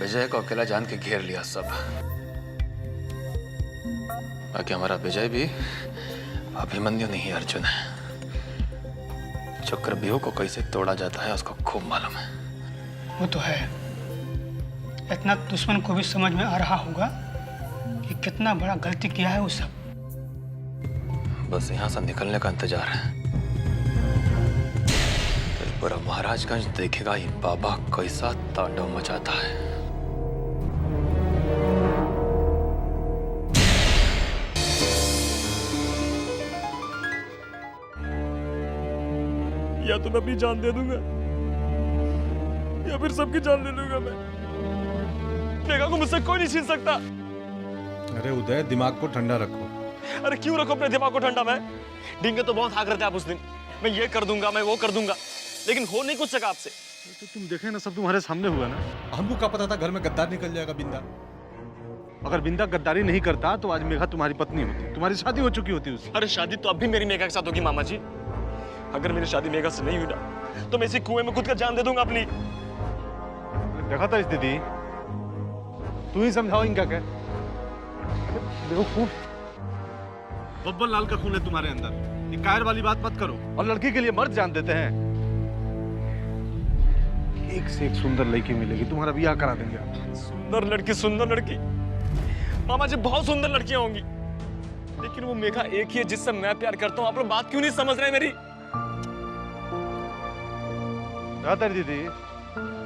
विजय को अकेला जान के घेर लिया सब। बाकी हमारा विजय भी अभिमन्यु नहीं अर्जुन है। चक्रव्यूह को कैसे तोड़ा जाता है उसको खूब मालूम है। वो तो है। इतना दुश्मन को भी समझ में आ रहा होगा कि कितना बड़ा गलती किया है वो सब। बस यहाँ से निकलने का इंतजार है। फिर पूरा महाराजगंज देखेगा ये बाबा कैसा तांडव मचाता है। या तो मैं अपनी जान दे दूंगा या फिर सबकी जान ले लूंगा मैं। मेघा को मुझसे कोई नहीं छीन सकता। अरे उदय, दिमाग को ठंडा रखो। अरे क्यों रखो अपने दिमाग को ठंडा? मैं डिंगे तो बहुत हाक रहे थे आप उस दिन, मैं ये कर दूंगा, मैं वो कर दूंगा, लेकिन हो नहीं कुछ सका आपसे। तो तुम देखे ना, सब तुम्हारे सामने हुआ ना। हमको क्या पता था घर में गद्दार निकल जाएगा बिंदा। अगर बिंदा गद्दारी नहीं करता तो आज मेघा तुम्हारी पत्नी होती, तुम्हारी शादी हो चुकी होती उससे। अरे शादी तो अब भी मेरी मेघा के साथ होगी मामा जी। अगर मेरी शादी मेघा से नहीं हुई ना तो मैं इसी कुएं में खुद का जान दे दूंगा अपनी। देखा था स्थिति, तू ही समझाओ इनका क्या। बेवकूफ, बब्बर लाल का खून है तुम्हारे अंदर। ये कायर वाली बात मत करो। और लड़की के लिए मर्द जान देते हैं। एक से एक सुंदर लड़की मिलेगी, तुम्हारा ब्याह करा देंगे आप। सुंदर लड़की मामा जी, बहुत सुंदर लड़कियां होंगी, लेकिन वो मेघा एक ही है जिससे मैं प्यार करता हूँ। आप लोग बात क्यों नहीं समझ रहे मेरी? दीदी,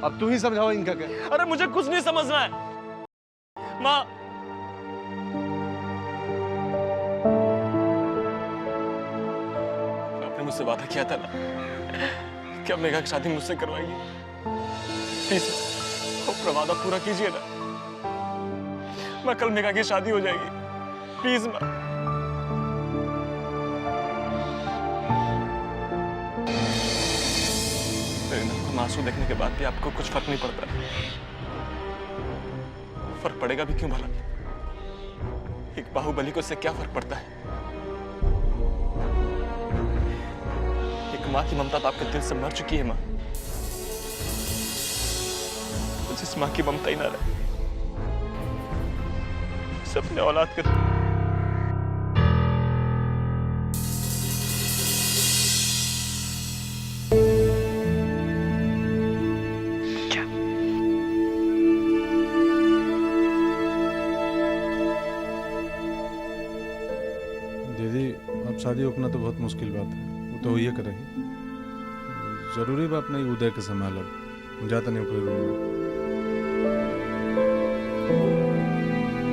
अब तू ही समझाओ इनका क्या। अरे मुझे कुछ नहीं समझना है माँ। आपने मुझसे वादा किया था ना कि अब मेघा की शादी मुझसे करवाएगी। प्लीज अपना वादा पूरा कीजिए ना। मैं कल मेघा की शादी हो जाएगी, प्लीज माँ। आंसू देखने के बाद भी आपको कुछ फर्क नहीं पड़ता। फर्क पड़ेगा भी क्यों भला? एक बाहुबली को इससे क्या फर्क पड़ता है? एक माँ की ममता तो आपके दिल से मर चुकी है माँ। तो जिस माँ की ममता ही ना रहे, उसे अपने औलाद के शादी रोकना तो बहुत मुश्किल बात है। वो तो ये करेगी। जरूरी बात नहीं उदय के संभालो। जाता नहीं कोई रूम में।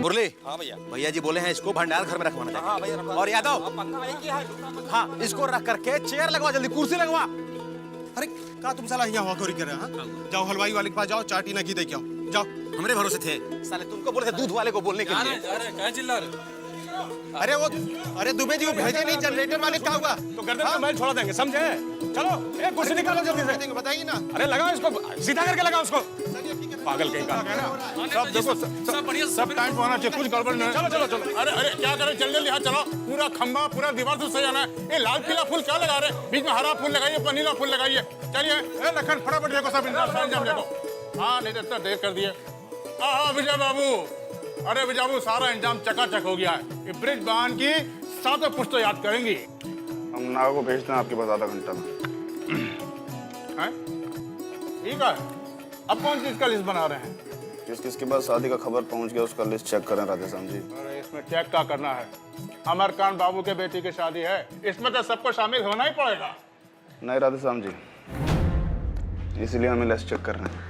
मुरली, हाँ भैया। भैया जी बोले हैं इसको भंडार घर में रखवाना चाहिए। हाँ भैया। और यादव, हाँ इसको रख करके चेयर लगवा, जल्दी कुर्सी लगवा। अरे कहा तुम साला यहाँ हुआ कर रहे हैं? जाओ हलवाई वाले के पास जाओ, चाटी ना घी दे के आओ। जाओ। हमारे भरोसे थे साले, तुमको बोले थे दूध वाले को बोलने के लिए। क्या चिल्ला रहे? अरे दुबे जी वो भेजे नहीं, जनरेटर वाले क्या हुआ? तो गर्दन का मैल छोड़ा देंगे, समझे? चलो एक कुर्सी निकालो जल्दी से। बताइए ना। अरे लगाओ इसको, सीधा करके लगाओ उसको। पागल कहीं का। सब देखो, सब टाइम पे आना चाहिए, कुछ गड़बड़ नहीं। चलो चलो चलो। अरे क्या करें, जल्दी यहाँ चलो। पूरा खंबा, पूरा दीवार से सजाना है। ये लाल पीला फूल क्या लगा रहे? बीच में हरा फूल लगाइए, नीला फूल लगाइए। चलिए लखन फटाफट देखो, सब इंतजाम देखो। हाँ नहीं तो इतना देर कर दिए। हाँ विजय बाबू, अरे विजय बाबू सारा इंतजाम चकाचक हो गया है। ये ब्रिज बहान की 7 पुश्तो याद करेंगी। हम नाव को भेजते हैं आपके पास आधा घंटा में। ठीक है, अब कौन चीज का लिस्ट बना रहे हैं? किसके पास शादी का खबर पहुंच गया उसका लिस्ट चेक करें राधेश्याम जी। अरे इसमें चेक क्या करना है? अमरकांत बाबू के बेटी की शादी है, इसमें तो सबको शामिल होना ही पड़ेगा। नहीं राधेश्याम जी, इसलिए हमें लिस्ट चेक कर रहे हैं।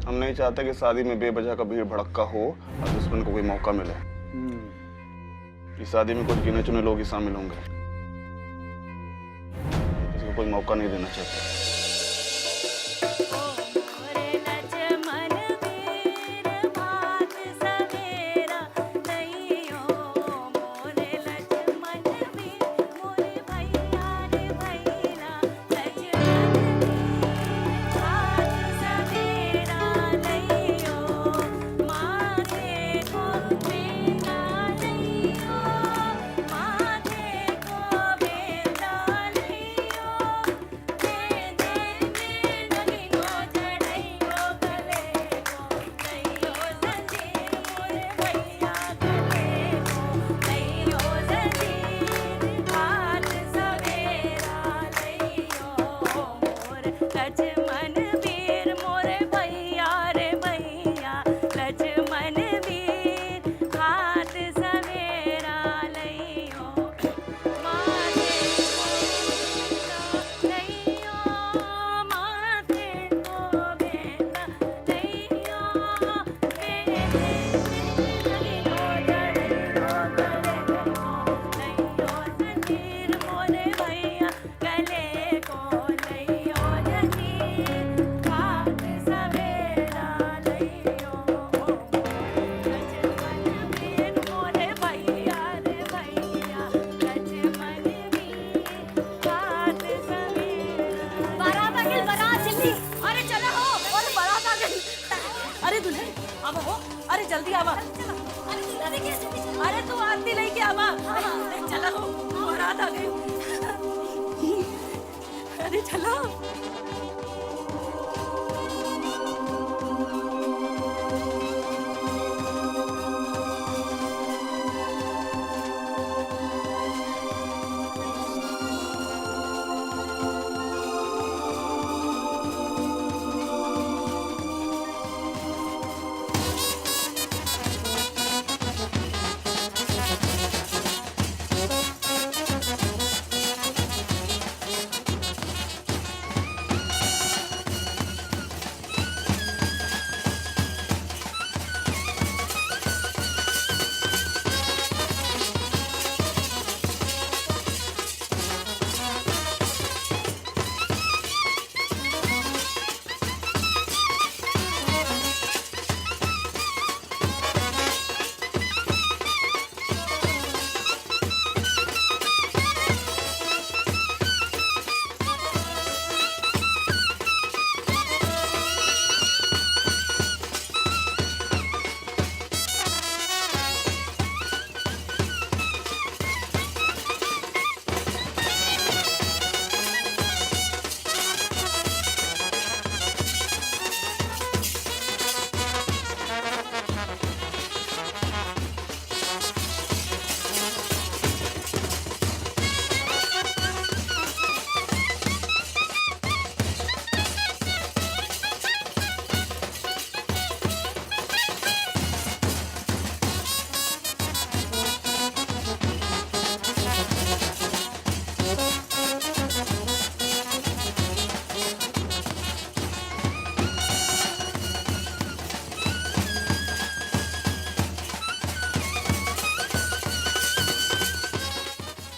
हम नहीं चाहते कि शादी में बेवजह का भीड़ भड़क्का हो और दुश्मन को कोई मौका मिले। इस शादी में कुछ गिने चुने लोग ही शामिल होंगे, इसको कोई मौका नहीं देना चाहते। रे भैया गले को लइयो जनी बात सवेरा लइयो लक्ष्मण बिन मोरे भैया रे भैया लक्ष्मण बिन बात सवेरा। बारात आ गई, बारात जल्दी, अरे चलो हो, और बारात आ गई। अरे दुल्हन अब हो, अरे जल्दी आवा, अरे तू आरती लेके आवा, चलो बारात आ गई, अरे चलो।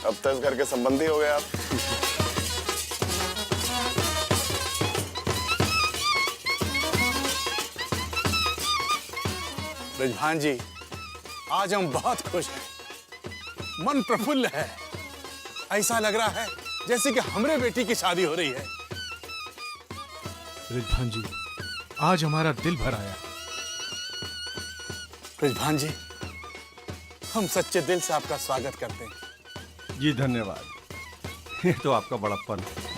अब तो इस घर के संबंधी हो गए आप। ब्रजभान जी, आज हम बहुत खुश हैं, मन प्रफुल्ल है। ऐसा लग रहा है जैसे कि हमरे बेटी की शादी हो रही है। ब्रजभान जी, आज हमारा दिल भर आया। ब्रजभान जी, हम सच्चे दिल से आपका स्वागत करते हैं। जी धन्यवाद, ये तो आपका बड़प्पन है।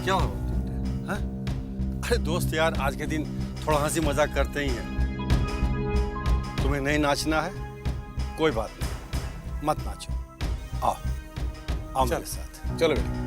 क्या हो हाँ? अरे दोस्त यार, आज के दिन थोड़ा हंसी मजाक करते ही हैं। तुम्हें नहीं नाचना है कोई बात नहीं, मत नाचो। आओ आओ मेरे साथ। चलो बेटा।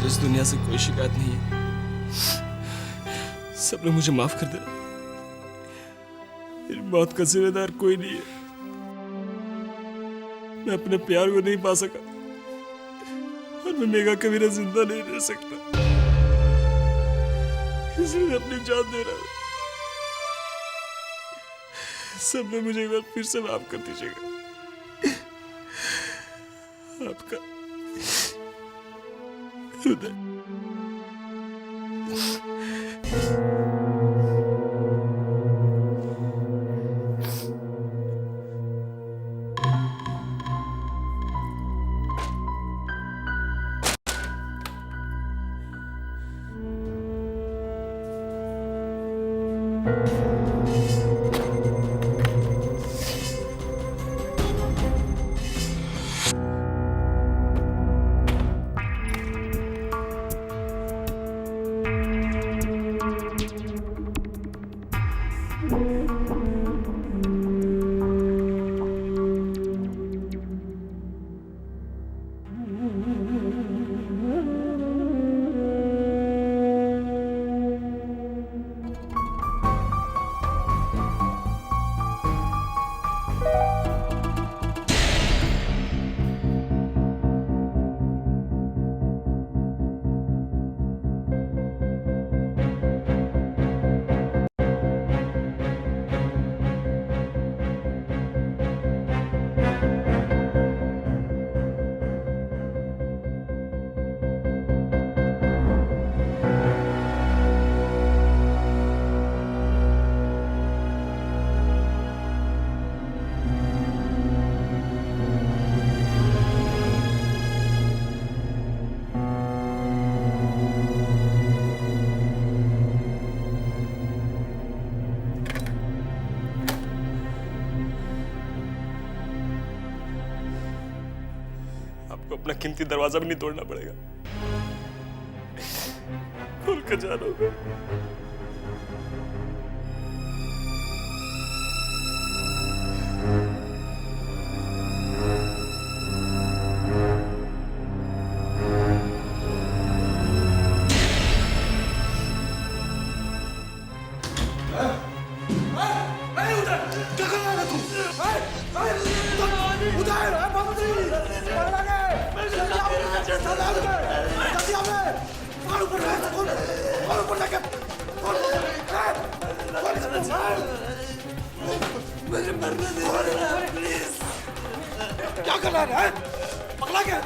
इस दुनिया से कोई शिकायत नहीं है। सब लोग मुझे माफ कर देना। मेरी मौत का जिम्मेदार कोई नहीं है। मैं अपने प्यार को नहीं पा सका और मैं मेघा के बिना जिंदा नहीं रह सकता, इसलिए अपनी जान दे रहा हूं। सब लोग मुझे एक बार फिर से माफ कर दीजिएगा। आपका उदय। आपको अपना कीमती दरवाजा भी नहीं तोड़ना पड़ेगा। खोल कर जाना होगा। क्या कर रहा है? पकड़ा क्या है?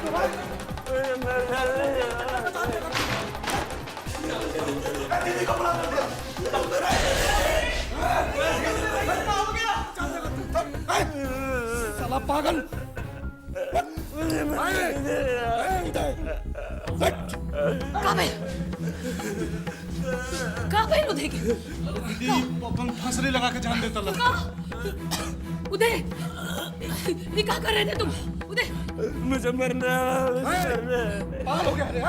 पागल। काबिल उदय के अपन फांसरी लगा के जान देता लगा। उदय ये क्या कर रहे थे तुम? उदय मुझे मरना पागल हो गया रे।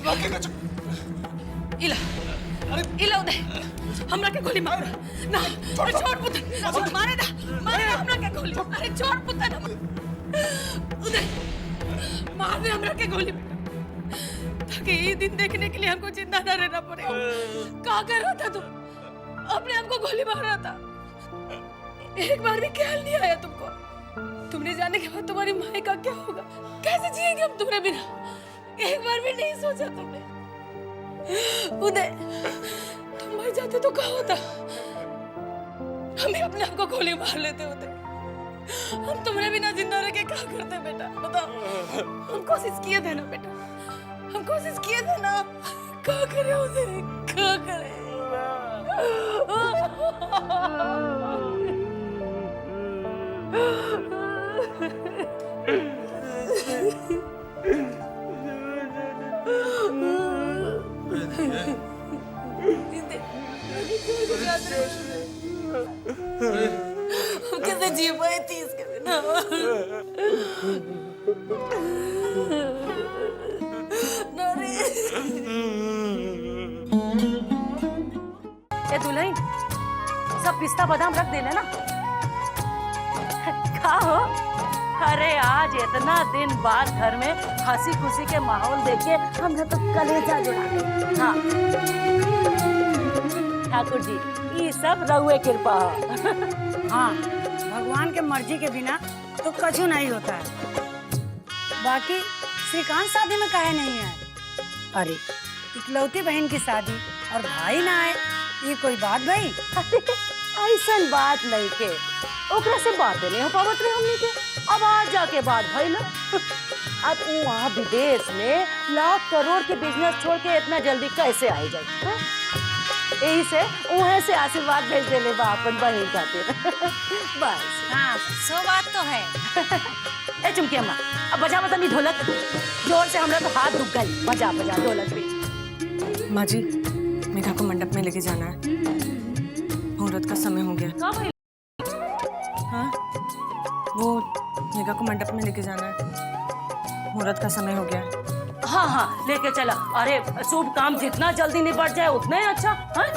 रोके का इला इला उदय हमरा के गोली मार ना छोड़ पुत्र मारे ना हमरा के गोली। अरे छोड़ पुत्र ना उदय मार दे हमरा के गोली ताकि ये दिन देखने के लिए हमको जिंदा न रहना पड़े। क्या कर रहा था तुम? अपने हमको गोली मार रहा था। एक बार भी ख्याल नहीं आया तुमको? तुमने जाने के बाद तुम्हारी माँ का क्या होगा? कैसे जिएंगे हम तुम्हारे बिना? एक बार भी नहीं सोचा तुमने? उदय तुम मर जाते तो क्या होता? हम भी अपने आप को गोली मार लेते होते। हम तुम्हारे बिना जिंदा रह के क्या करते बेटा? बताओ। हम कोशिश किए थे ना बेटा, हम कोशिश किए थे ना। क्या करे उदय, क्या करे? हम कैसे जी पाए थी इसके बिना? ए दुल्हन सब पिस्ता बादाम रख देना ना। का हो? अरे आज इतना दिन बाद घर में हंसी खुशी के माहौल देखे हमने तो कलेजा जुड़ा गए। हाँ ठाकुर जी ये सब रहुए कृपा। हाँ भगवान के मर्जी के बिना तो कछु नहीं होता है। बाकी श्रीकांत शादी में काहे नहीं आए? अरे इकलौती बहन की शादी और भाई ना आए, ये कोई बात भाई? ऐसा बात नहीं के ओकरा से बातें नहीं हो पावत रहे हमनी के। अब आज जाके बात भाई लो। अब वहाँ विदेश में लाख करोड़ के बिजनेस छोड़ के इतना जल्दी कैसे आ जाए? यही से वहाँ से आशीर्वाद भेज देले बा अपन बहन खातिर। बस हाँ सो बात तो है। ए चुमकी अम्मा अब बजा बता नहीं ढोलक जोर से, हमरा तो हाथ दुख गई। बजा बजा ढोलक भी। माँ जी मेघा को मंडप में लेके जाना है, मुहूर्त का समय हो गया। हाँ वो मेघा को मंडप में लेके जाना है, मुहूर्त का समय हो गया। हाँ हाँ लेके चला। अरे शुभ काम जितना जल्दी निपट जाए उतना ही अच्छा। हाँ?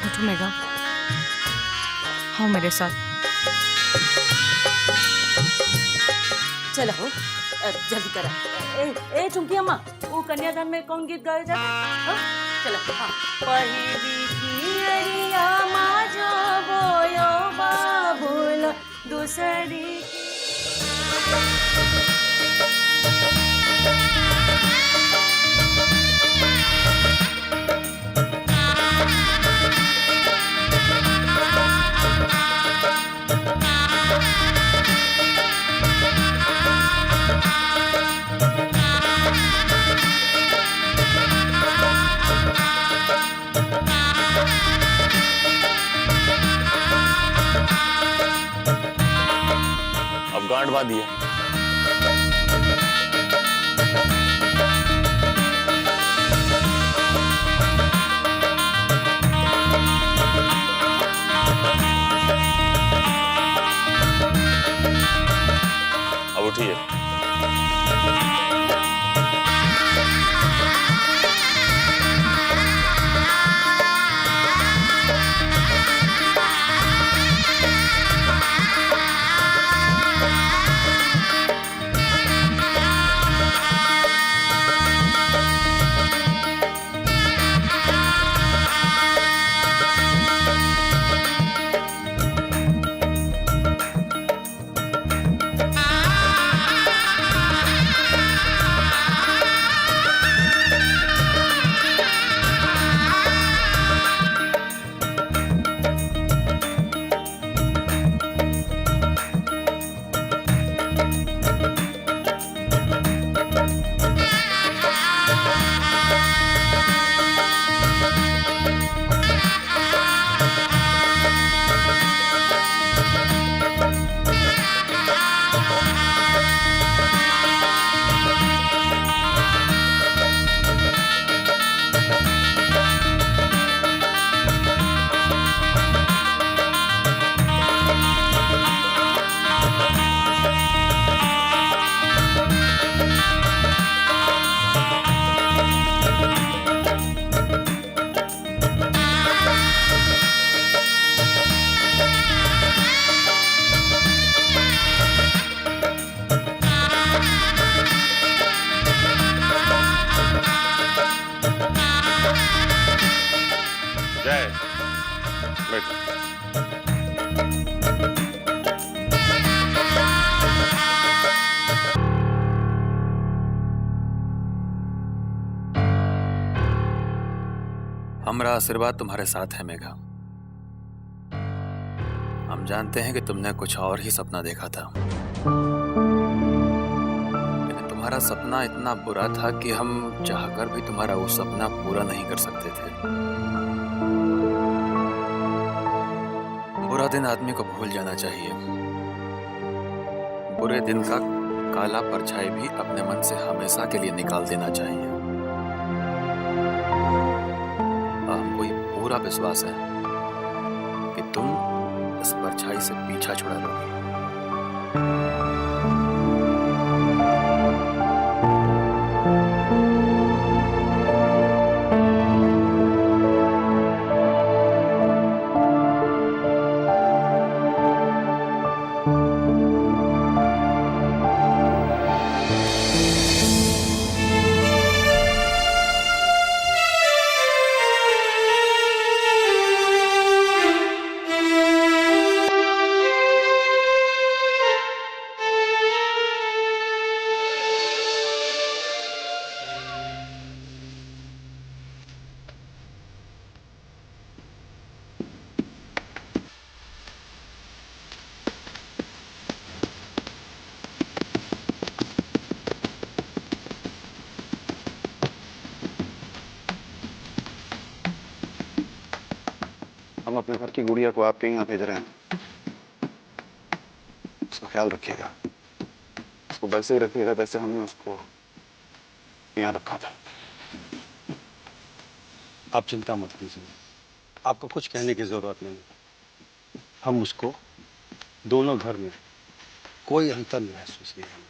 उठो मेघा, हाँ मेरे साथ। चलो जल्दी करा। ए चुमकी अम्मा वो कन्यादान में कौन गीत गाया जाता है? चलो हाँ। पहली पियरिया माजो बोयो बाबुल दूसरी अब गांठ बांध दिया। अब उठिए। बैठ जा। हमारा आशीर्वाद तुम्हारे साथ है मेघा। हम जानते हैं कि तुमने कुछ और ही सपना देखा था, लेकिन तुम्हारा सपना इतना बुरा था कि हम चाहकर भी तुम्हारा वो सपना पूरा नहीं कर सकते थे। बुरा दिन आदमी को भूल जाना चाहिए। बुरे दिन का काला परछाई भी अपने मन से हमेशा के लिए निकाल देना चाहिए। हमको ये पूरा विश्वास है कि तुम इस परछाई से पीछा छुड़ा लोगे। हम अपने घर की गुड़िया को आपके यहाँ भेज रहे हैं। उसका ख्याल रखिएगा, उसको वैसे ही रखिएगा वैसे हमने उसको यहाँ रखा था। आप चिंता मत कीजिए, आपको कुछ कहने की जरूरत नहीं। हम उसको दोनों घर में कोई अंतर महसूस नहीं है।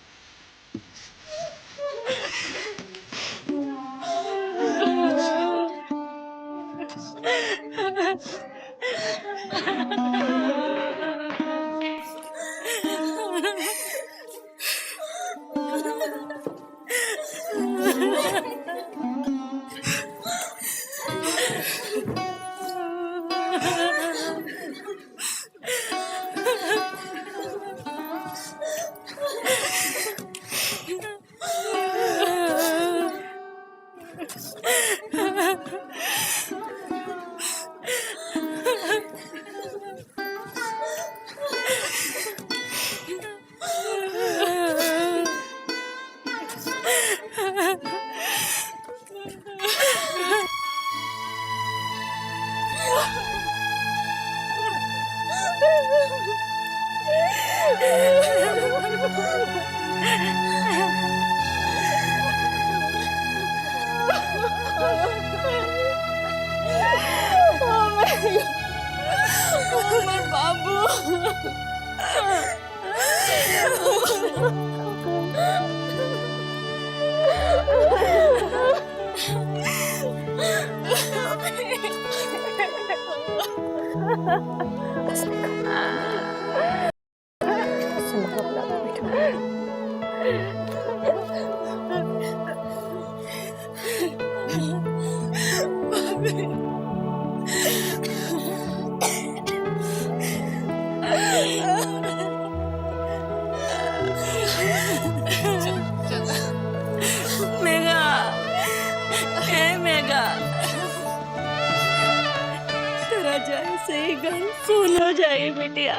फूल हो जाएगी बिटिया,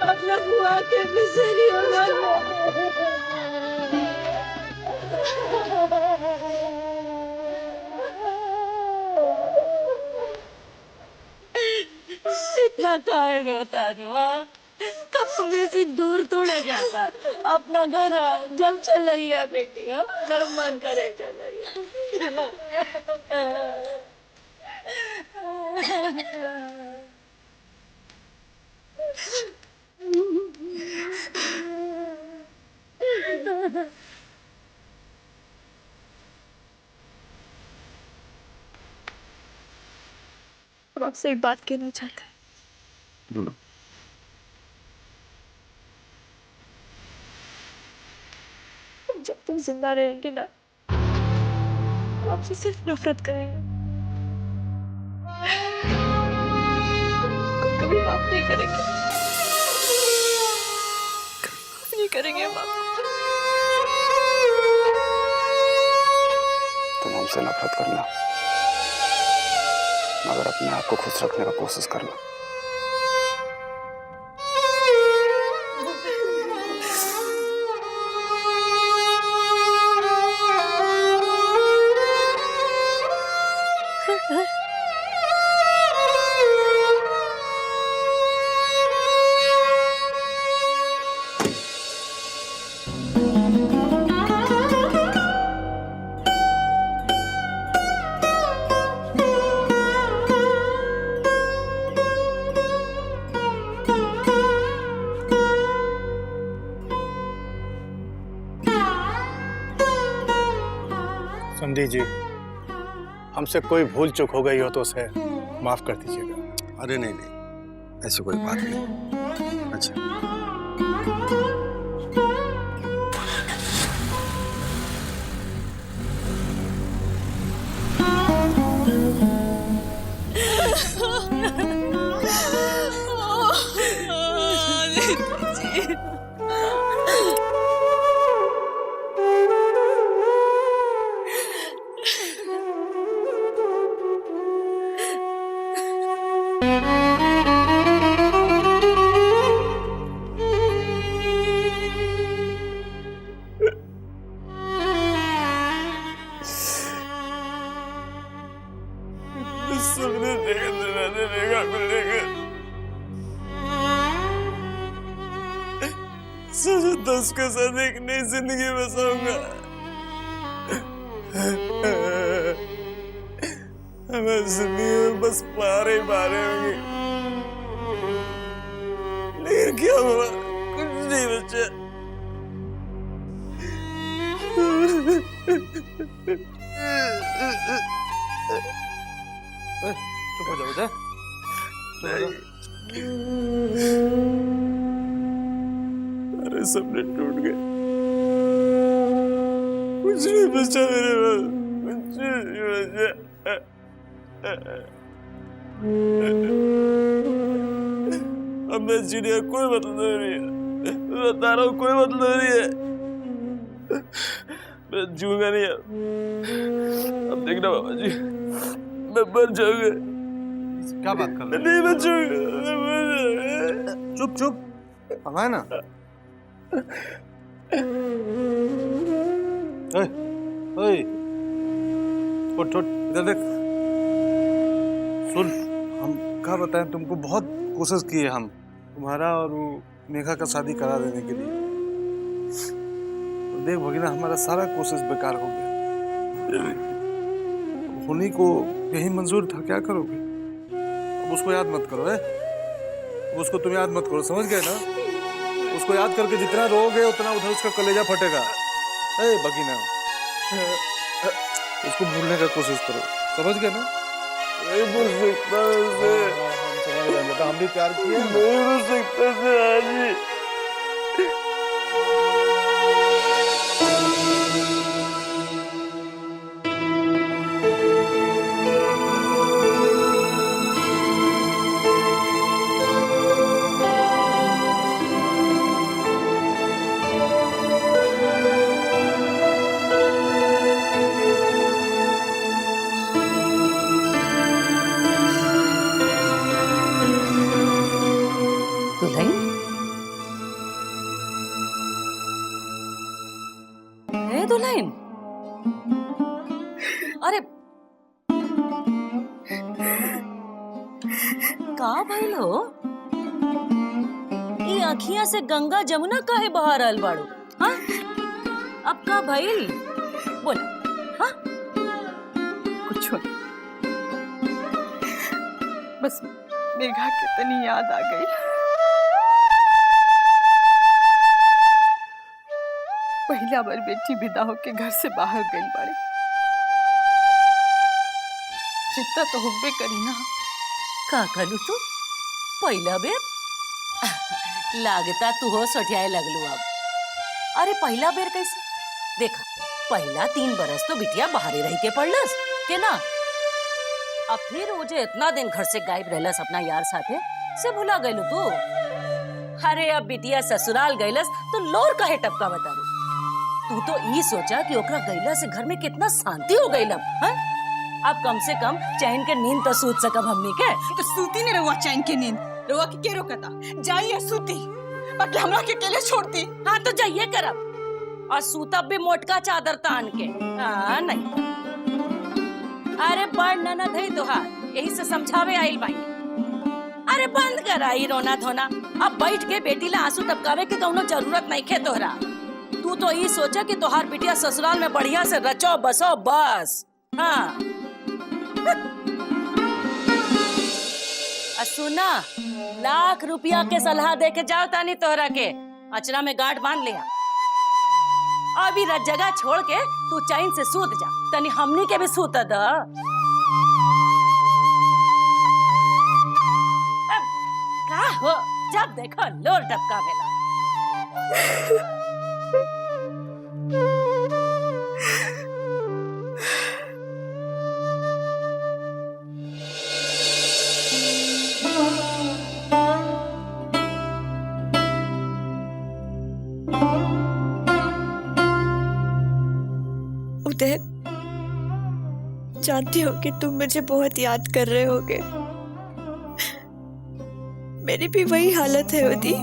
अपना बुआ के बिसरी इतना काहे रोता है? कब तुम्हें से दूर थोड़ा जाता, अपना घर जब चल रही है बेटिया, जब मन करे चल रही हम आपसे एक बात कहना चाहते हैं। जब तुम जिंदा रहेंगे ना, आपसे सिर्फ नफरत करेंगे। माफ नहीं करेंगे, माफ नहीं करेंगे हम आपको। तुम हमसे नफरत करना, मगर अपने आप को खुश रखने का कोशिश करना। समझी जी, हमसे कोई भूल चूक हो गई हो तो उसे माफ कर दीजिएगा। अरे नहीं नहीं, ऐसी कोई बात नहीं। अच्छा सबने देखा तो मैंने मेघा को लेकर सोचा था उसके साथ एक नई जिंदगी बसाऊंगा। हमारी जिंदगी में बस पारे ही पारे होंगे, लेकिन क्या हुआ, कुछ नहीं बचा। चुप हो जाओ उदय, चुप हो जाओ। अरे सपने टूट गए, कुछ नहीं बचा मेरे पास, कुछ नहीं बचा। अब मैं चिड़िया कोई मतलब नहीं है, बता रहा हूँ, कोई मतलब नहीं है। मैं जीऊंगा नहीं अब देखना बाबा जी, मैं मर जाऊंगा। क्या बात कर रहे हो? नहीं बचूंगा, मैं मर जाऊंगा। चुप चुप, हमारे ना। ओए, उठ उठ, इधर देख। सुन, हम क्या बताएं तुमको, बहुत कोशिश की है हम तुम्हारा और वो मेघा का शादी करा देने के लिए। तो देख भगीना, हमारा सारा कोशिश बेकार हो गया। होनी को यही मंजूर था, क्या करोगे? अब उसको याद मत करो, है? उसको तुम याद मत करो, समझ गए ना? उसको याद करके जितना रोओगे उतना उधर उसका कलेजा फटेगा। ए भगीना, उसको भूलने का कोशिश करो, समझ गए ना? नहीं भूल सकता उसे। हम समझ रहे हैं, हम भी प्यार किए। नहीं भूल सकता उसे आज ही। दुल्हन, अरे का भइल हो? ई अखियां से गंगा जमुना काहे बहा रहल बाड़ू? हाँ, अब का भइल बोल। हाँ, कुछ बस मेघा के तनी याद आ गई। पहला बार बेटी विदा होके घर से बाहर गई बाड़ी, चिंता तो होबे करी ना। का कहलू तू? पहला बेर लागता तू हो सठियाए लगलू अब। अरे पहला बेर कैसे? देखा, पहला 3 बरस तो बिटिया बाहरे रह के पढ़लस के ना, अब फिर वो जो इतना दिन घर से गायब रहलस अपना यार साथे, से भुला गइलो तू? अरे अब बिटिया ससुराल गइलस तो लोर काहे टपका बतारू? तू तो ई सोचा कि ओकरा गइला से घर में कितना शांति हो गइल अब कम से कम चैन के नींद तो सूत सकब हमनी के। तो सूती ने रहुआ चैन की नींद, रहुआ के रोकता? जाइए सूती, बाकी हमरा के अकेले छोड़ती। हाँ तो जाइए करब और सूतब भी मोटका चादर तान के। हाँ नहीं, अरे बड़ ननद है तुहार, यही से समझावे आइल बाई। अरे बंद कर आई रोना धोना, अब बैठ के बेटी ला आंसू टपकावे के कौनो जरूरत नहीं खे तोहरा। तू तो ये सोचा कि तोहार बिटिया ससुराल में बढ़िया से रचो बसो बस। हाँ सुना, लाख रुपया के सलाह दे के जाओ तानी तोहरा के अचरा में गांठ बांध लिया। अभी जगह छोड़ के तू चैन से सूत जा, तनी हमनी के भी सूत द। अब का हो, जब देखो लोर टपका भेला। उदय, जानती हो कि तुम मुझे बहुत याद कर रहे होगे। मेरी भी वही हालत है उदी,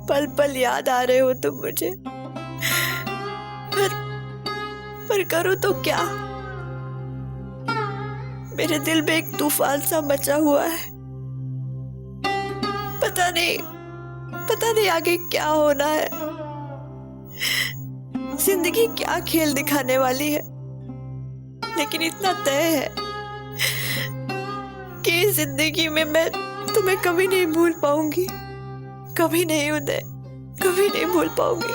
पल पल याद आ रहे हो तुम मुझे। पर करूं तो क्या? मेरे दिल में एक तूफान सा मचा हुआ है। पता नहीं आगे क्या होना है। जिंदगी क्या खेल दिखाने वाली है, लेकिन इतना तय है कि इस जिंदगी में मैं तुम्हें कभी नहीं भूल पाऊंगी। कभी नहीं उदय, कभी नहीं भूल पाऊंगी।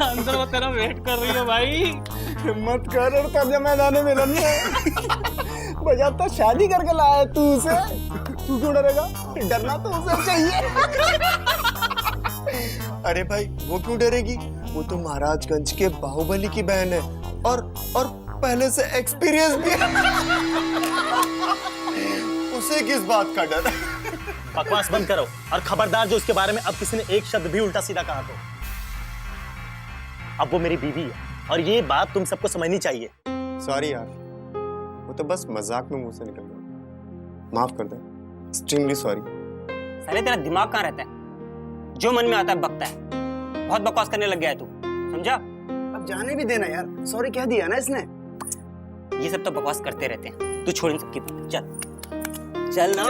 अंदर वो तेरा वेट कर रही है भाई। हिम्मत कर और तब जब मैदान में मिलन बजा तो शादी करके लाया तू उसे। तू क्यों डरेगा? डरना तो उसे चाहिए। अरे भाई वो क्यों डरेगी? वो तो महाराजगंज के बाहुबली की बहन है और पहले से एक्सपीरियंस भी है। उसे किस बात का डर? बकवास बंद करो और खबरदार जो उसके बारे में अब किसी ने एक शब्द भी उल्टा सीधा कहा तो। अब वो मेरी बीवी है और ये बात तुम सबको समझनी चाहिए। सॉरी यार, वो तो बस मजाक में मुंह से निकल गया। माफ कर दे। Extremely sorry. साले तेरा दिमाग कहाँ रहता है? जो मन में आता है बकता है। बहुत बकवास करने लग गया है तू, समझा? अब जाने भी देना यार, सॉरी कह दिया ना इसने। ये सब तो बकवास करते रहते हैं। तू छोड़ इन सबकी बात, चल ना,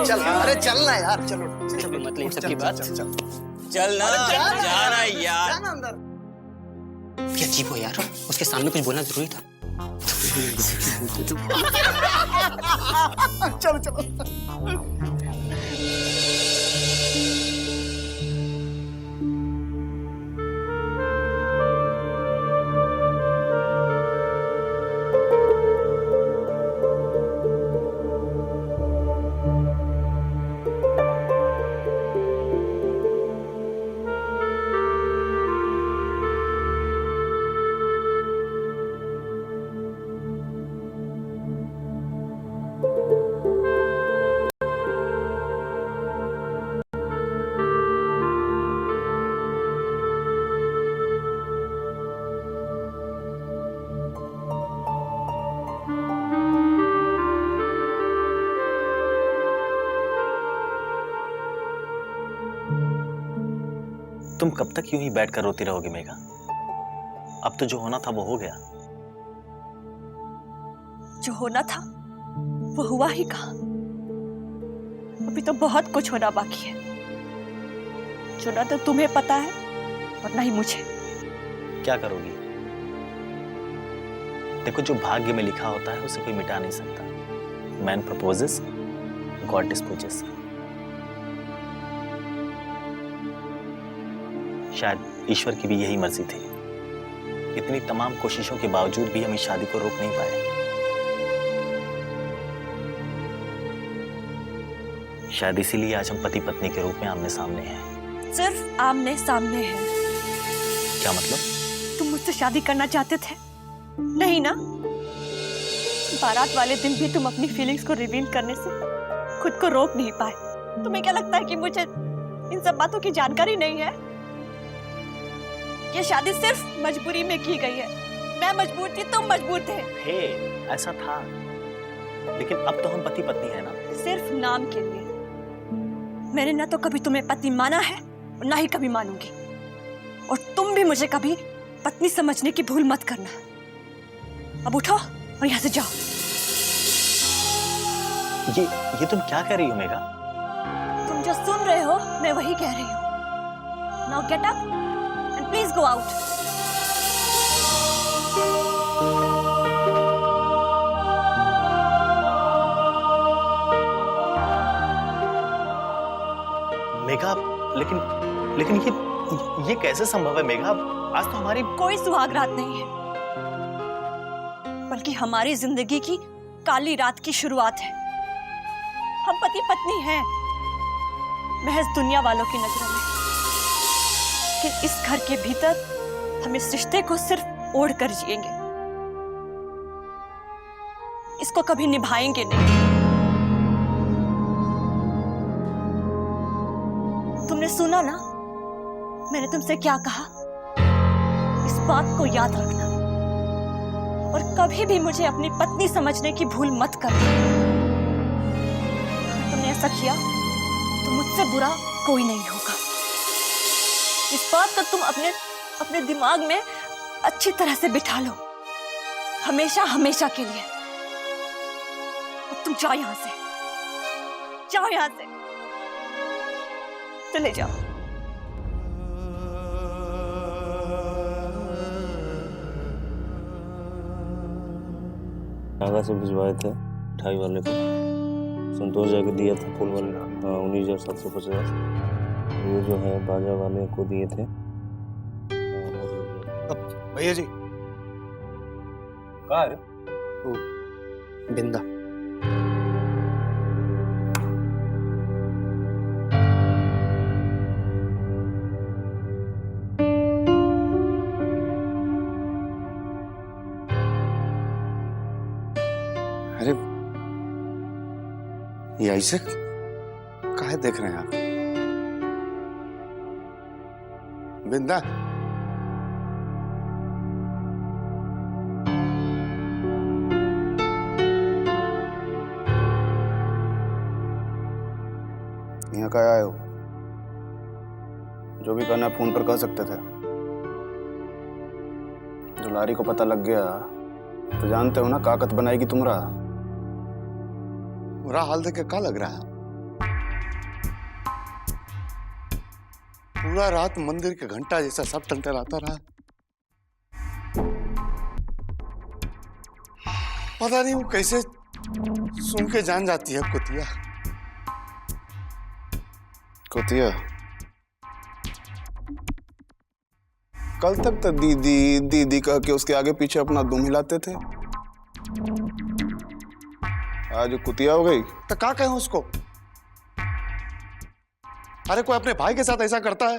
चल अरे चल ना यार, चलो मतलब इन सबकी बात, चल ना, जा रहा है यार। क्या अजीब हो यार, उसके सामने कुछ बोलना जरूरी था। चलो चलो। तुम कब तक यूं ही बैठकर रोती रहोगी मेघा? अब तो जो होना था वो हो गया। जो होना था वो हुआ ही कहा। अभी तो बहुत कुछ होना बाकी है, जो ना तो तुम्हें पता है और ना ही मुझे। क्या करोगी? देखो, जो भाग्य में लिखा होता है उसे कोई मिटा नहीं सकता। Man proposes, God disposes. शायद ईश्वर की भी यही मर्जी थी। इतनी तमाम कोशिशों के बावजूद भी हम इस शादी को रोक नहीं पाए। शायद इसीलिए आज हम पति पत्नी के रूप में आमने सामने हैं। सिर्फ आमने सामने हैं। क्या मतलब? तुम मुझसे शादी करना चाहते थे नहीं ना, बारात वाले दिन भी तुम अपनी फीलिंग्स को रिवील करने से खुद को रोक नहीं पाए। तुम्हें क्या लगता है कि मुझे इन सब बातों की जानकारी नहीं है? ये शादी सिर्फ मजबूरी में की गई है। मैं मजबूर थी, तुम मजबूर थे। हे, ऐसा था, लेकिन अब तो हम पति पत्नी है ना। सिर्फ नाम के लिए। मैंने ना तो कभी तुम्हें पति माना है और ना ही कभी मानूंगी। और तुम भी मुझे कभी पत्नी समझने की भूल मत करना। अब उठो और यहाँ से जाओ। ये तुम क्या कह रही हो मेघा? तुम जो सुन रहे हो मैं वही कह रही हूँ। Now get up and please go out. Megha, लेकिन ये कैसे संभव है मेघा? आज तो हमारी कोई सुहाग रात नहीं है, बल्कि हमारी जिंदगी की काली रात की शुरुआत है। हम पति पत्नी हैं, महज दुनिया वालों की नजरों में। लेकिन इस घर के भीतर हम इस रिश्ते को सिर्फ ओढ़ कर जिएंगे, इसको कभी निभाएंगे नहीं। तुमने सुना ना मैंने तुमसे क्या कहा? इस बात को याद रखना और कभी भी मुझे अपनी पत्नी समझने की भूल मत करना। अगर तुमने ऐसा किया तो मुझसे बुरा कोई नहीं होगा। इस बात को तुम अपने दिमाग में अच्छी तरह से बिठा लो, हमेशा हमेशा के लिए। अब तुम जाओ यहां से, जाओ यहां से, चले जाओ। नागा से भिजवाए थे 28 वाले को, संतोष जाके दिया था फूल वाले 19,750। ये जो है बाजा वाले को दिए थे। भैया जी कार बिंदा अरे ये ऐसे काहे देख रहे हैं आप? बिंदा, यहाँ का आए हो? जो भी करना है फोन पर कह सकते थे। दुलारी को पता लग गया तो जानते हो ना काकत बनाएगी तुमरा। बुरा हाल देख के क्या लग रहा है? पूरा रात मंदिर के घंटा जैसा सब टंटराता रहा। पता नहीं वो कैसे सुन के जान जाती है कुतिया। कुतिया कल तक तो दीदी दीदी कह के उसके आगे पीछे अपना दुम हिलाते थे, आज कुतिया हो गई। तो क्या कहें उसको? अरे कोई अपने भाई के साथ ऐसा करता है?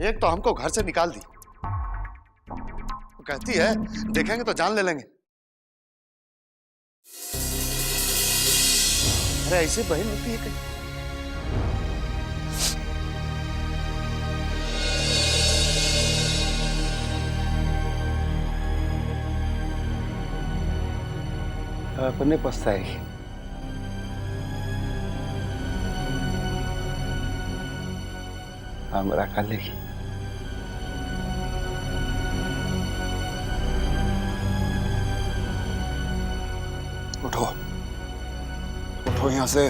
एक तो हमको घर से निकाल दी, वो कहती है देखेंगे तो जान ले लेंगे। अरे ऐसे बहन होती है कहीं? अपने पछताएगी। हमरा खा लेगी। उठो उठो यहाँ से।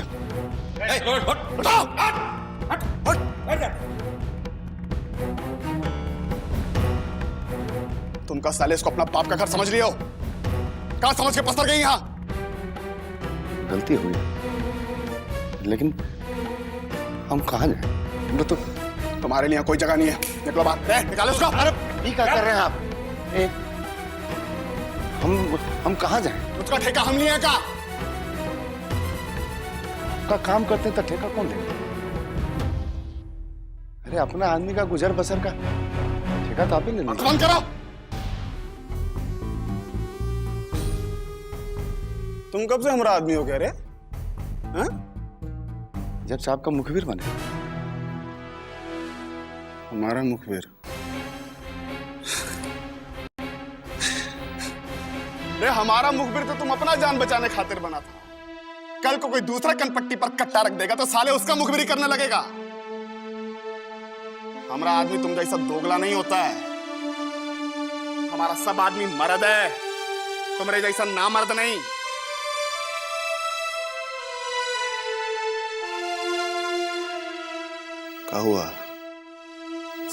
तुम का साले इसको अपना बाप का घर समझ लियो? कहाँ समझ के पसर गई यहाँ? गलती हुई, लेकिन हम कहाँ जाए? तो तुम्हारे लिए कोई जगह नहीं है। निकलो बाहर, निकालो उसको। अरे क्या कर रहे हैं आप? हम कहाँ जाएं? उसका ठेका हम लिए का? का काम करते तो ठेका कौन देगा? अरे अपना आदमी का गुजर बसर का ठेका तो आप ही ले लीजिए। बंद करो। तुम कब से हमारा आदमी हो कह रहे? हाँ? जब से आपका मुखबिर बने। हमारा मुखबिर? रे हमारा मुखबिर तो तुम अपना जान बचाने खातिर बना था। कल को कोई दूसरा कनपट्टी पर कट्टा रख देगा तो साले उसका मुखबिरी करने लगेगा। हमारा आदमी तुम जैसा दोगला नहीं होता है। हमारा सब आदमी मर्द है, तुम्हारे जैसा ना मर्द नहीं। क्या हुआ?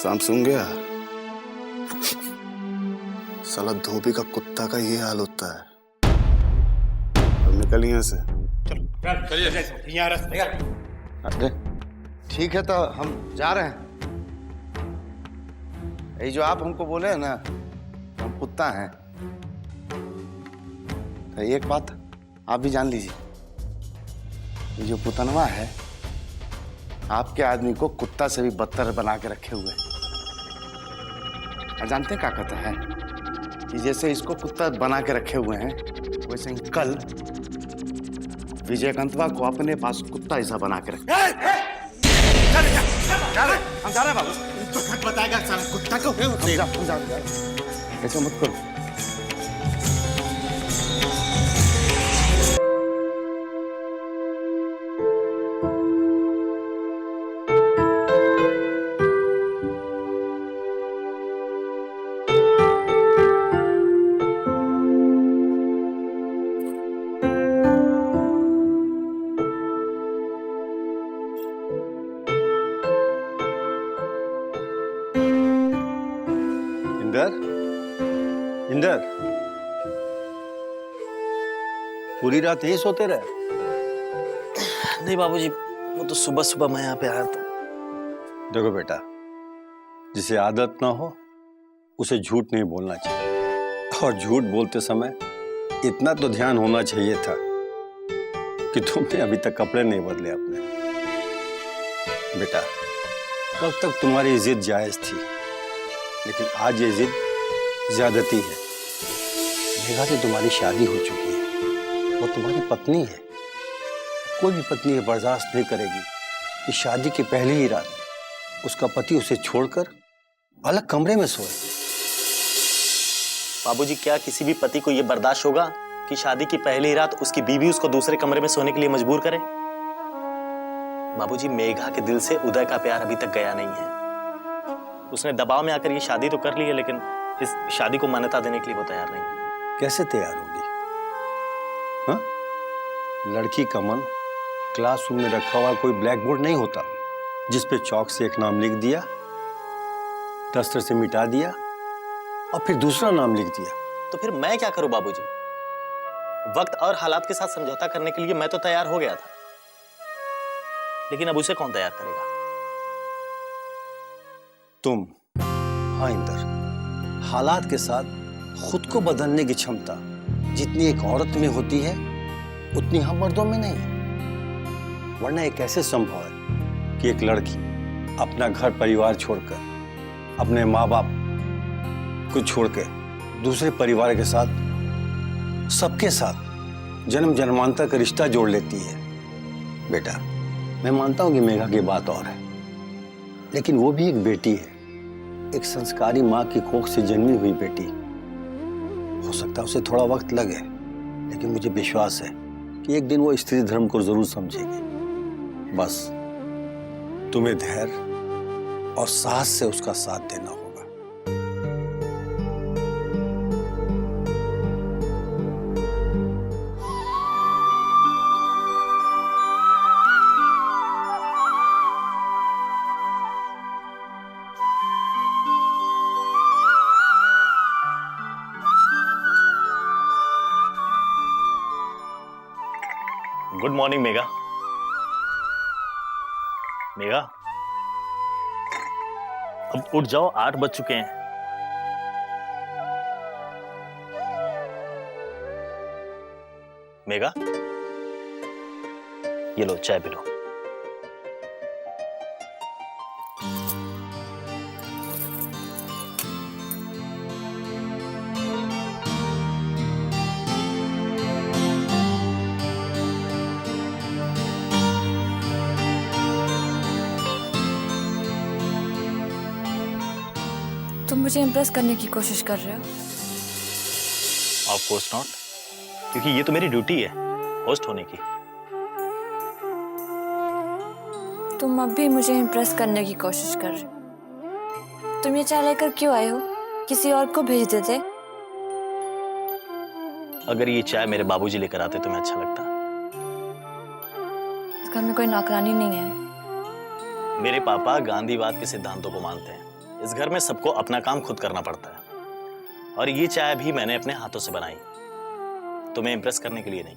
शाम सुन गया? साला धोबी का कुत्ता का ये हाल होता है। अब निकल यहाँ से। अरे ठीक है, तो हम जा रहे हैं। ये जो आप हमको बोले हैं ना, हम कुत्ता हैं, तो एक बात आप भी जान लीजिए, ये जो पुतनवा है आपके आदमी को कुत्ता से भी बदतर बना के रखे हुए हैं। जानते हैं क्या कहता है कि जैसे इसको कुत्ता बना के रखे हुए हैं, वैसे ही कल विजयकांतवा को अपने पास कुत्ता ऐसा बना के रखे। हम जा रहे हैं बाबू। तो बताएगा कुत्ता को। ऐसा मत करो। इंदर, पूरी रात यही सोते रहे? नहीं बाबूजी, वो तो सुबह सुबह मैं यहाँ पे आया था। देखो बेटा, जिसे आदत ना हो उसे झूठ नहीं बोलना चाहिए, और झूठ बोलते समय इतना तो ध्यान होना चाहिए था कि तुमने अभी तक कपड़े नहीं बदले अपने। बेटा, कल तक तुम्हारी जिद जायज थी, लेकिन आज ये जिद ज्यादती है। मेघा से तुम्हारी शादी हो चुकी है, वो तुम्हारी पत्नी है। कोई भी पत्नी ये बर्दाश्त नहीं करेगी कि शादी की पहली ही रात उसका पति उसे छोड़कर अलग कमरे में सोए। बाबूजी, क्या किसी भी पति को यह बर्दाश्त होगा कि शादी की पहली ही रात उसकी बीवी उसको दूसरे कमरे में सोने के लिए मजबूर करे? बाबूजी, मेघा के दिल से उदय का प्यार अभी तक गया नहीं है। उसने दबाव में आकर ये शादी तो कर ली है, लेकिन इस शादी को मान्यता देने के लिए वो तैयार नहीं है। कैसे तैयार होगी? हाँ? लड़की का मन क्लासरूम में रखा हुआ कोई ब्लैक बोर्ड नहीं होता जिसपे चौक से एक नाम लिख दिया, डस्टर से मिटा दिया और फिर दूसरा नाम लिख दिया। तो फिर मैं क्या करूं बाबूजी? वक्त और हालात के साथ समझौता करने के लिए मैं तो तैयार हो गया था, लेकिन अब उसे कौन तैयार करेगा? तुम। हाँ इंदर, हालात के साथ खुद को बदलने की क्षमता जितनी एक औरत में होती है उतनी हम मर्दों में नहीं। वरना एक कैसे संभव है कि एक लड़की अपना घर परिवार छोड़कर, अपने माँ बाप को छोड़कर दूसरे परिवार के साथ, सबके साथ जन्म जन्मांतर का रिश्ता जोड़ लेती है। बेटा, मैं मानता हूं कि मेघा की बात और है, लेकिन वो भी एक बेटी है, एक संस्कारी माँ की कोख से जन्मी हुई बेटी। हो सकता है उसे थोड़ा वक्त लगे, लेकिन मुझे विश्वास है कि एक दिन वो स्त्री धर्म को जरूर समझेगी। बस तुम्हें धैर्य और साहस से उसका साथ देना होगा। Good morning Megha. मेघा, अब उठ जाओ, 8 बज चुके हैं। मेघा, ये लो चाय पी लो। तुम मुझे इम्प्रेस करने की कोशिश कर रहे हो? ऑफ कोर्स नॉट, क्योंकि ये तो मेरी ड्यूटी है होस्ट होने की। तुम अब भी मुझे इम्प्रेस करने की कोशिश कर रहे हो। तुम ये चाय लेकर क्यों आए हो? किसी और को भेज देते। अगर ये चाय मेरे बाबूजी लेकर आते तो मैं अच्छा लगता। इस घर में कोई नौकरानी नहीं है। मेरे पापा गांधीवाद के सिद्धांतों को मानते हैं। इस घर में सबको अपना काम खुद करना पड़ता है। और ये चाय भी मैंने अपने हाथों से बनाई, तुम्हें इम्प्रेस करने के लिए नहीं,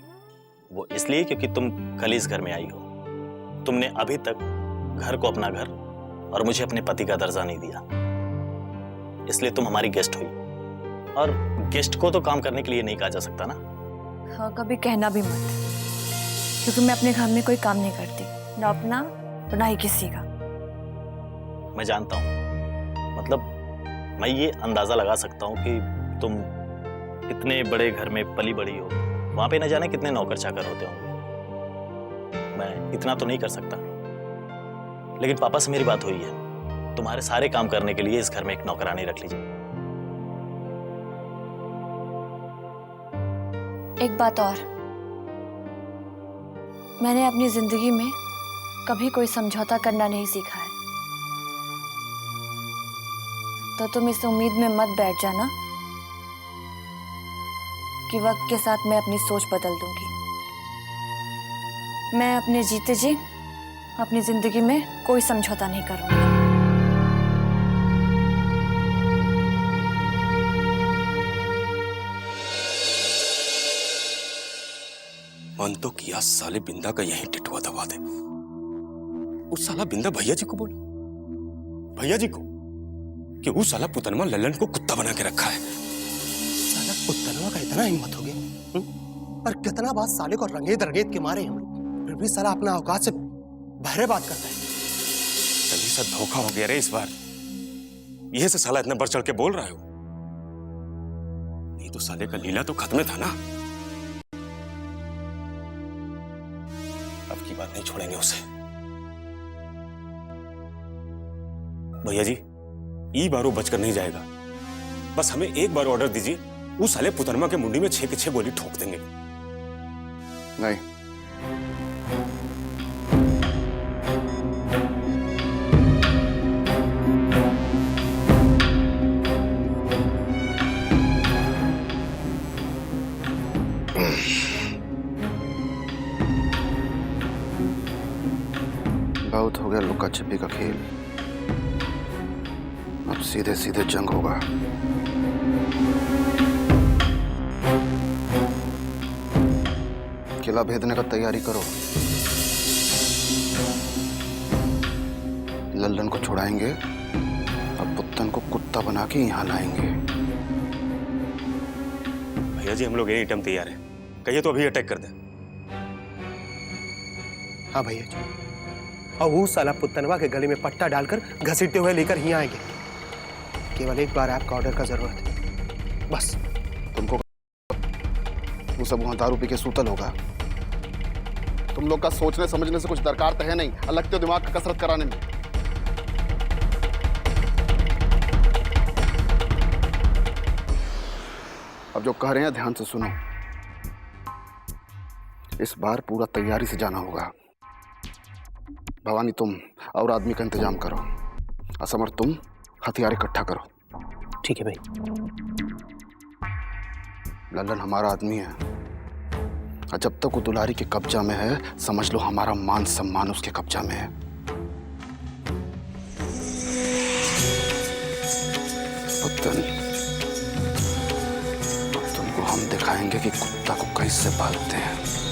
वो इसलिए क्योंकि तुम कल इस घर में आई हो। तुमने अभी तक घर को अपना घर और मुझे अपने पति का दर्जा नहीं दिया, इसलिए तुम हमारी गेस्ट हुई। और गेस्ट को तो काम करने के लिए नहीं कहा जा सकता ना। हाँ, कभी कहना भी मत, क्योंकि मैं अपने घर में कोई काम नहीं करती, ना अपना ना ही किसी का। मैं जानता हूँ, मतलब मैं ये अंदाजा लगा सकता हूँ कि तुम इतने बड़े घर में पली बड़ी हो, वहां पे न जाने कितने नौकर चाकर होते होंगे। मैं इतना तो नहीं कर सकता, लेकिन पापा से मेरी बात हुई है, तुम्हारे सारे काम करने के लिए इस घर में एक नौकरानी रख लीजिए। एक बात और, मैंने अपनी जिंदगी में कभी कोई समझौता करना नहीं सीखा है, तो तुम इस उम्मीद में मत बैठ जाना कि वक्त के साथ मैं अपनी सोच बदल दूंगी। मैं अपने जीते जी अपनी जिंदगी में कोई समझौता नहीं करूंगी। मन तो किया साले बिंदा का यहीं टिटवा दबा दे। उस साला बिंदा भैया जी को बोलो, भैया जी को, कि उस साला पुतनमा लल्लन को कुत्ता बना के रखा है। साला पुतनवा का इतना हिम्मत हो गया, और कितना बात साले को रंगेत रंगेत के मारे हम, फिर भी साला अपना औकात से बहरे बात करता है। जल्दी सा धोखा हो गया रे इस बार, यह से साला इतना बढ़ चढ़ के बोल रहा हो। नहीं तो साले का लीला तो खत्म था ना। अब की बात नहीं छोड़ेंगे उसे। भैया जी, ई बार वो बचकर नहीं जाएगा। बस हमें एक बार ऑर्डर दीजिए, उस साले पुतरमा के मुंडी में 6 के 6 गोली ठोक देंगे। नहीं, बहुत हो गया लुका छिपी का खेल, अब सीधे सीधे जंग होगा। किला भेदने का तैयारी करो। लल्लन को छुड़ाएंगे और पुत्तन को कुत्ता बना के यहाँ लाएंगे। भैया जी, हम लोग एनी टाइम तैयार हैं, कहिए तो अभी अटैक कर दे। हाँ भैया जी, और वो साला पुतनवा के गले में पट्टा डालकर घसीटते हुए लेकर यहाँ आएंगे। केवल एक बार आपका ऑर्डर का जरूरत है, बस। तुमको वो सब वहां दारू पी के सूतल होगा। तुम लोग का सोचने समझने से कुछ दरकार तो है नहीं, लगते हो दिमाग का कसरत कराने में। अब जो कह रहे हैं ध्यान से सुनो। इस बार पूरा तैयारी से जाना होगा। भवानी तुम और आदमी का इंतजाम करो, असमर तुम हथियार इकट्ठा करो। ठीक है भाई। लल्लन हमारा आदमी है, और जब तक वो दुलारी के कब्जा में है, समझ लो हमारा मान सम्मान उसके कब्जा में है। पुत्तन, तुमको हम दिखाएंगे कि कुत्ता को कैसे पालते हैं।